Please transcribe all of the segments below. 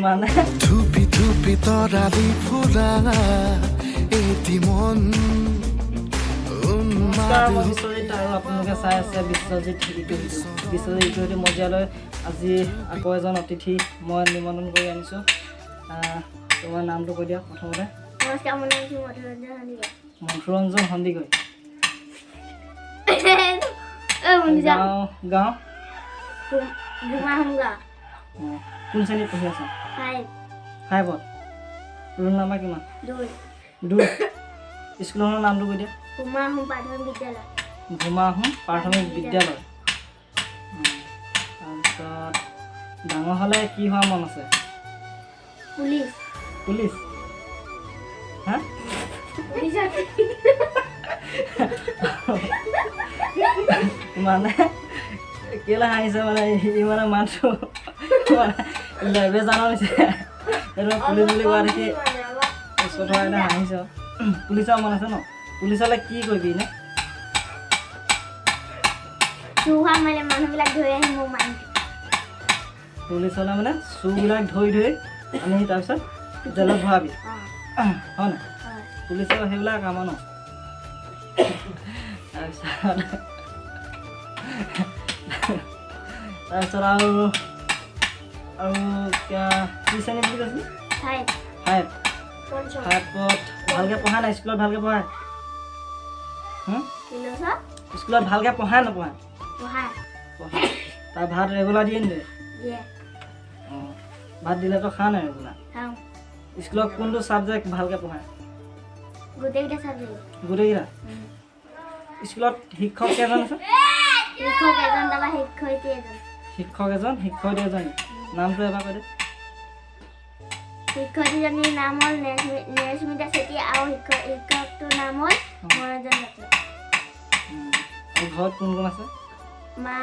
মানে ধুপি ধুপি তৰালি ফুৰা এটি মন নমস্কাৰ মই বিশ্বজিৎ আৰু আপোনালোকে চাই আছে বিশ্বজিৎ ইউটিউব বিশ্বজিৎ ইউটিউব মজিয়ালৈ আজি আকৌ এজন অতিথি মই নিমন্ত্ৰণ কৰি আনিছোঁ তোমাৰ নামটো কৈ দিয়া প্ৰথমতে নমস্কাৰ মোৰ নাম মধুৰঞ্জন সন্দিকৈ মধুৰঞ্জন সন্দিকৈ গাঁও কোন শ্ৰেণীত পঢ়ি আছা 5ত ৰোল নাম্বাৰ কিমান 2 স্কুলৰ নামটো কৈ দিয়া ভূমা আহোম প্ৰাথমিক বিদ্যালয় ভূমা আহোম প্ৰাথমিক বিদ্যালয় তাৰপিছত ডাঙৰ হ'লে কি হোৱা মন আছে পুলিচ হা মানে কেলে হাঁহিছে মানে ই মানে মানটো লেবে জানো নিছে এইটো পুলিচ বুলি কোৱা দেখি ওচৰত এটা হাঁহিছ পুলিচৰ মন আছে ন পুলিচ হ'লে কি কৰিবি নে মানুহবিলাক ধৰি আহি মোৰ মাইণ্ড পুলিচ হ'লে মানে চুৰবিলাক ধৰি আনি তাৰপিছত জেলত ভৰাবি হয় নাই পুলিচৰ সেইবিলাক কাম ন তাৰপিছত আৰু কি শ্ৰেণী বুলি কৈছিলি 5ত ভালকৈ পঢ়াই নাই স্কুলত ভালকৈ পঢ়ায় স্কুলত ভালকৈ পঢ়ায় নপঢ়ায় পঢ়ায় তাৰ ভাত ৰেগুলাৰ দিয়ে নিদিয়ে অঁ ভাত দিলেতো খা নাই ৰেগুলাৰ স্কুলত কোনটো ছাবজেক্ট ভালকৈ পঢ়ায় গোটেইকেইটা স্কুলত শিক্ষক কেইজন আছে শিক্ষক এজন শিক্ষয়িত্ৰী এজনী নামটো এবাৰ কৈ দে শিক্ষয়িত্ৰীজনীৰ নাম হ'ল নেস্মিতা চেতিয়া আৰু শিক্ষকটোৰ নাম হ'ল মনোৰঞ্জন দত্ত আৰু ঘৰত কোন কোন আছে মা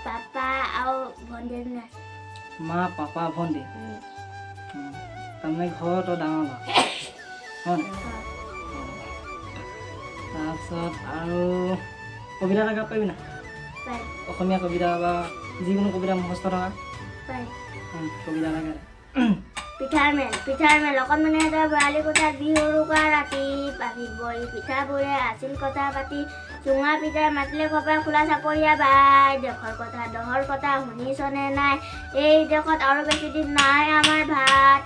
পাপা আৰু ভণ্টি এজনী আছে মা পাপা ভণ্টি তাৰমানে ঘৰত ডাঙৰ ল'ৰা হয় নাই তাৰপিছত আৰু কবিতা এটা গাব পাৰিবি না অসমীয়া কবিতা বা যিকোনো কবিতা মুখস্থ থকা কবিতা এটা গাই পিঠাৰ মেল অকণমানি এটা বৰালি কোঠাত বিহুৰ উকা ৰাতি পাখি বৰি পিঠাবোৰে আছিল কথা পাতি চুঙা পিঠাই মাতিলে কপাল খোলা চাপৰীয়া বাই দেশৰ কথা দহৰ কথা শুনিছনে নাই এই দেশত আৰু বেছি দিন নাই আমাৰ ভাত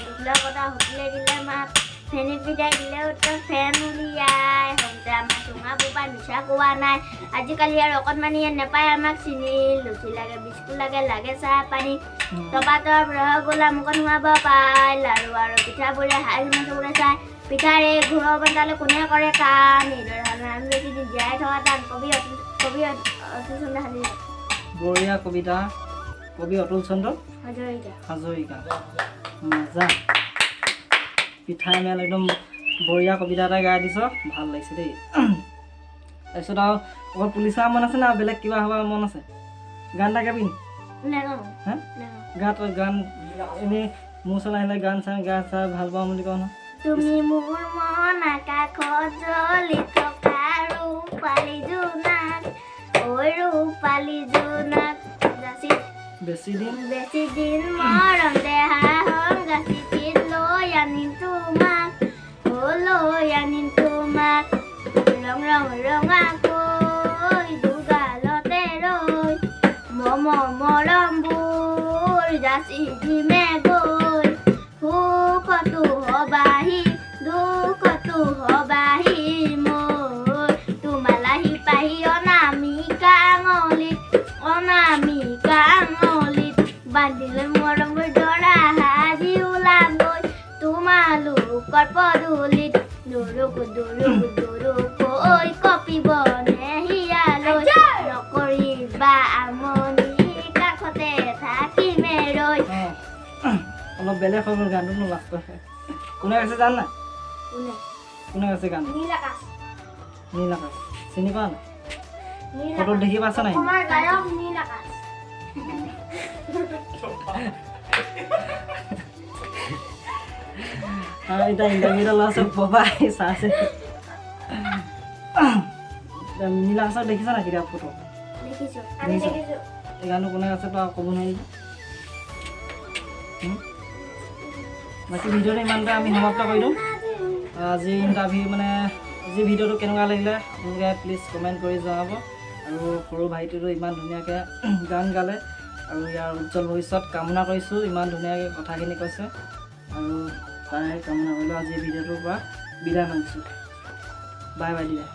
দুখলৰ কথা সুধিলে দিলে মাত ফেনীত পিঠাই দিলে উত্তৰ ফেন উলিয়াই হওঁতে আমাৰ চুঙা বোপাই মিছা কোৱা নাই আজিকালি আৰু অকণমানিয়ে নেপায় আমাক চিনি লুচি লাগে বিস্কুট লাগে চাহ পানী টপাটপ ৰসগোল্লা মুখত সোমাব পায় লাৰু আৰু পিঠাবোৰে হাই চকুৰে চাই পিঠাৰে ঘূৰৰ বন্ধালে কোনে কৰে কাম এইদৰে আমি বেছি দিন জীয়াই থকা টান কবি অতুল চন্দ্ৰ বঢ়িয়া কবিতা কবি অতুল চন্দ্ৰ হাজৰিকা মজা পিঠাই মেল একদম বঢ়িয়া কবিতা এটা গাই দিছ ভাল লাগিছে দেই তাৰপিছত আৰু অকল পুলিচৰ মন আছে না বেলেগ কিবা হ'ব মন আছে গান এটা গাবি হা গান এনেই মোৰ ওচৰত আহিলে গান চাই ভাল পাওঁ বুলি কওঁ ন তুমি মোৰ মন আকাশত জ্বলি থকা ৰূপালী জোনাক ঐ ৰূপালী জোনাক বেছি দিন মৰম দেহা সংগাছি লৈ আনিম তোমাক ৰঙাকৈ দুগালতে ৰৈ মৰমবোৰ যাচি দিমে গৈ সুখতো হবাহি দুখতো হবাহি মোৰ তোমালাহি পাহি অনামিকা আঙুলিত বান্ধিলে মৰমবোৰ দৰা সাজি ওলাগৈ তোমালোকৰ পদূলিত দুৰুকৈ কপিব নেহিয়ালৈ নকৰিবা আমনি কাষতে থাকিমে ৰৈ অলপ বেলেগ হৈ গ'ল গানটো লাষ্ট কোনে গাইছে জান নাই কোনে গাইছে গান নীল আকাশ চিনি পোৱা নাই ফটোত দেখি পাইছা নাই এতিয়া ইণ্টাৰভিউটা লোৱা চব পবাই চাইছে নীল আকাশক দেখিছা নাই কেতিয়া ফটো দেখিছোঁ আমি দেখিছোঁ এই গানটো কোনে আছে তই ক'ব নোৱাৰি বাকী ভিডিঅ'টো ইমানতে আমি সমাপ্ত কৰি দিওঁ আজি ইণ্টাৰভিউ মানে আজি ভিডিঅ'টো কেনেকুৱা লাগিলে আপোনালোকে প্লিজ কমেণ্ট কৰি জনাব আৰু সৰু ভাইটিটো ইমান ধুনীয়াকৈ গান গালে আৰু ইয়াৰ উজ্জ্বল ভৱিষ্যত কামনা কৰিছোঁ ইমান ধুনীয়াকৈ কথাখিনি কৈছে আৰু তাৰে কামনা কৰিলোঁ আজি ভিডিঅ'টোৰ পৰা বিদায় মাগিছোঁ বাই বাই দিয়া